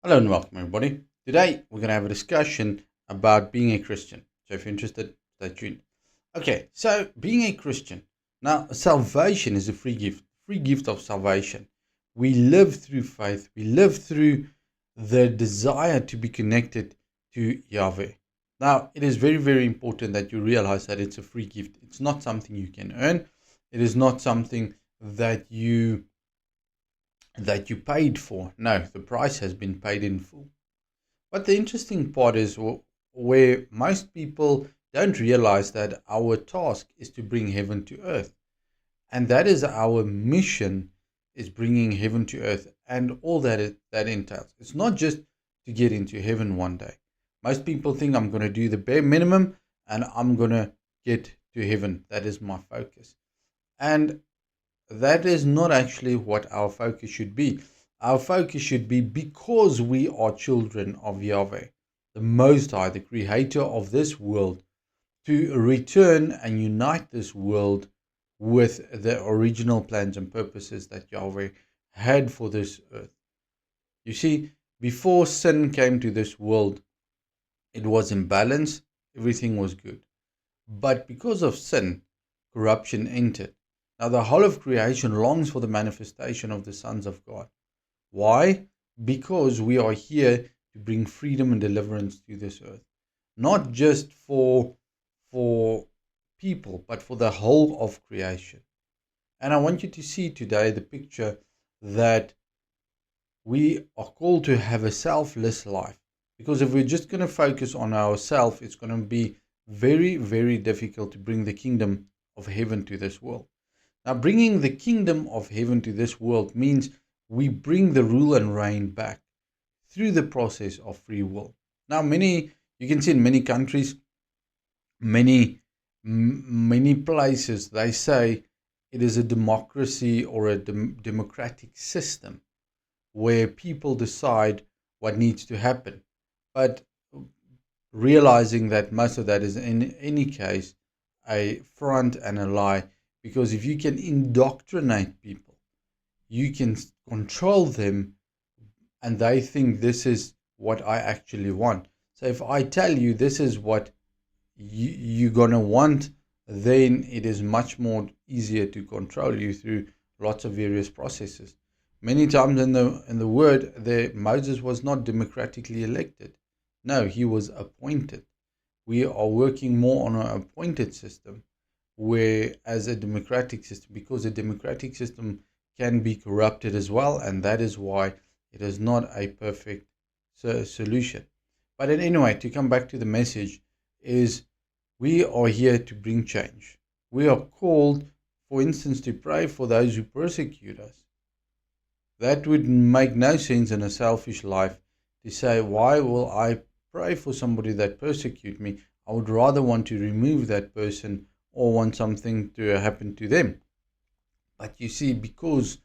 Hello and welcome, everybody. Today we're going to have a discussion about being a Christian. So, if you're interested, stay tuned. Okay, so being a Christian. Now, salvation is a free gift of salvation. We live through faith, we live through the desire to be connected to Yahweh. Now, it is very, very important that you realize that it's a free gift. It's not something you can earn, it is not something that you paid for. No, the price has been paid in full. But the interesting part is where most people don't realize that our task is to bring heaven to earth. And that is our mission, is bringing heaven to earth and all that entails. It's not just to get into heaven one day. Most people think I'm going to do the bare minimum and I'm going to get to heaven. That is my focus. And that is not actually what our focus should be. Our focus should be, because we are children of Yahweh, the Most High, the creator of this world, to return and unite this world with the original plans and purposes that Yahweh had for this earth. You see, before sin came to this world, it was in balance, everything was good. But because of sin, corruption entered. Now, the whole of creation longs for the manifestation of the sons of God. Why? Because we are here to bring freedom and deliverance to this earth. Not just for people, but for the whole of creation. And I want you to see today the picture that we are called to have a selfless life. Because if we're just going to focus on ourselves, it's going to be very, very difficult to bring the kingdom of heaven to this world. Now, bringing the kingdom of heaven to this world means we bring the rule and reign back through the process of free will. Now, you can see in many countries, many places, they say it is a democracy or a democratic system where people decide what needs to happen. But realizing that most of that is, in any case, a front and a lie, because if you can indoctrinate people, you can control them, and they think this is what I actually want. So if I tell you this is what you're going to want, then it is much more easier to control you through lots of various processes. Many times in the word there, Moses was not democratically elected. No, he was appointed. We are working more on an appointed system, whereas a democratic system, because a democratic system can be corrupted as well, and that is why it is not a perfect solution. But anyway, to come back to the message, is we are here to bring change. We are called, for instance, to pray for those who persecute us. That would make no sense in a selfish life, to say, why will I pray for somebody that persecute me? I would rather want to remove that person or want something to happen to them. But you see, because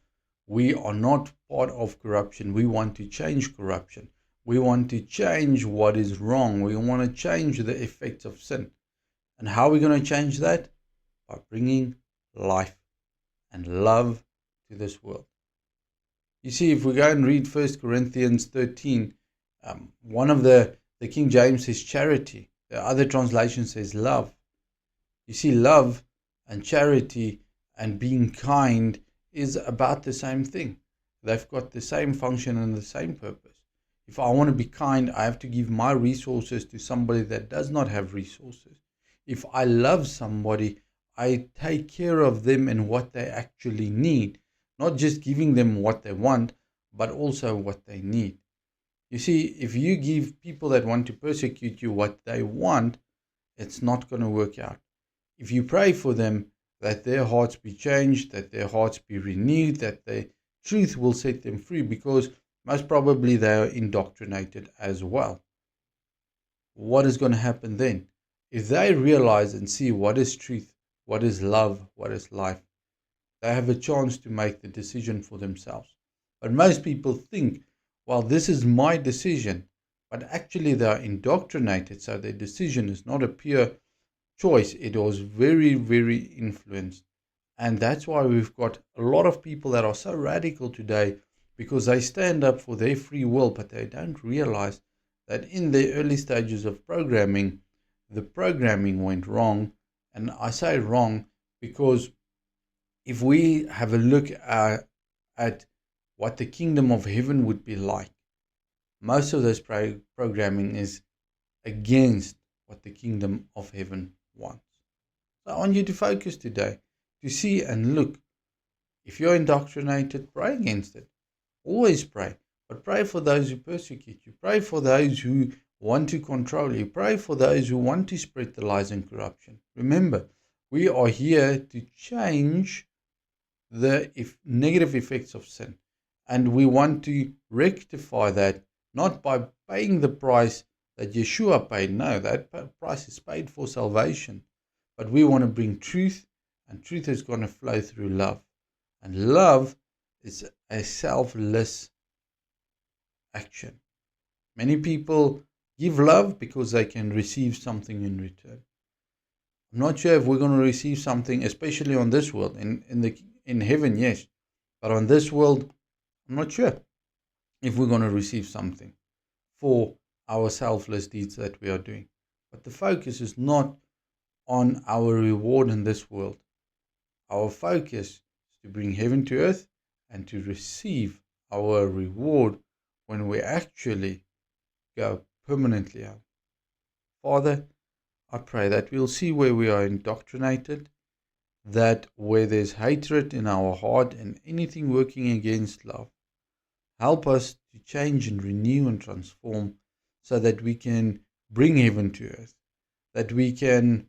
we are not part of corruption, we want to change corruption. We want to change what is wrong. We want to change the effects of sin. And how are we going to change that? By bringing life and love to this world. You see, if we go and read 1 Corinthians 13, one of the King James says charity. The other translation says love. You see, love and charity and being kind is about the same thing. They've got the same function and the same purpose. If I want to be kind, I have to give my resources to somebody that does not have resources. If I love somebody, I take care of them and what they actually need. Not just giving them what they want, but also what they need. You see, if you give people that want to persecute you what they want, it's not going to work out. If you pray for them, that their hearts be changed, that their hearts be renewed, that the truth will set them free, because most probably they are indoctrinated as well. What is going to happen then? If they realize and see what is truth, what is love, what is life, they have a chance to make the decision for themselves. But most people think, well, this is my decision. But actually they are indoctrinated, so their decision is not a pure choice. It was very, very influenced. And that's why we've got a lot of people that are so radical today because they stand up for their free will, but they don't realize that in the early stages of programming, the programming went wrong. And I say wrong because if we have a look at what the kingdom of heaven would be like, most of this programming is against what the kingdom of heaven wants. So I want you to focus today to see and look. If you're indoctrinated, pray against it. Always pray. But pray for those who persecute you. Pray for those who want to control you. Pray for those who want to spread the lies and corruption. Remember, we are here to change the negative effects of sin. And we want to rectify that, not by paying the price that Yeshua paid. No, that price is paid for salvation. But we want to bring truth, and truth is going to flow through love. And love is a selfless action. Many people give love because they can receive something in return. I'm not sure if we're going to receive something, especially on this world. In heaven, yes. But on this world, I'm not sure if we're going to receive something for our selfless deeds that we are doing. But the focus is not on our reward in this world. Our focus is to bring heaven to earth and to receive our reward when we actually go permanently out. Father, I pray that we'll see where we are indoctrinated, that where there's hatred in our heart and anything working against love, help us to change and renew and transform so that we can bring heaven to earth, that we can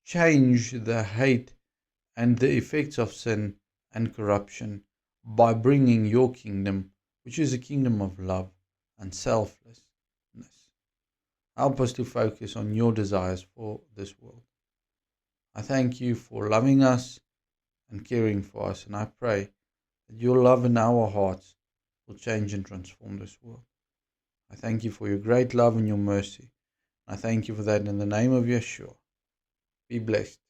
change the hate and the effects of sin and corruption by bringing your kingdom, which is a kingdom of love and selflessness. Help us to focus on your desires for this world. I thank you for loving us and caring for us, and I pray that your love in our hearts will change and transform this world. I thank you for your great love and your mercy. I thank you for that in the name of Yeshua. Be blessed.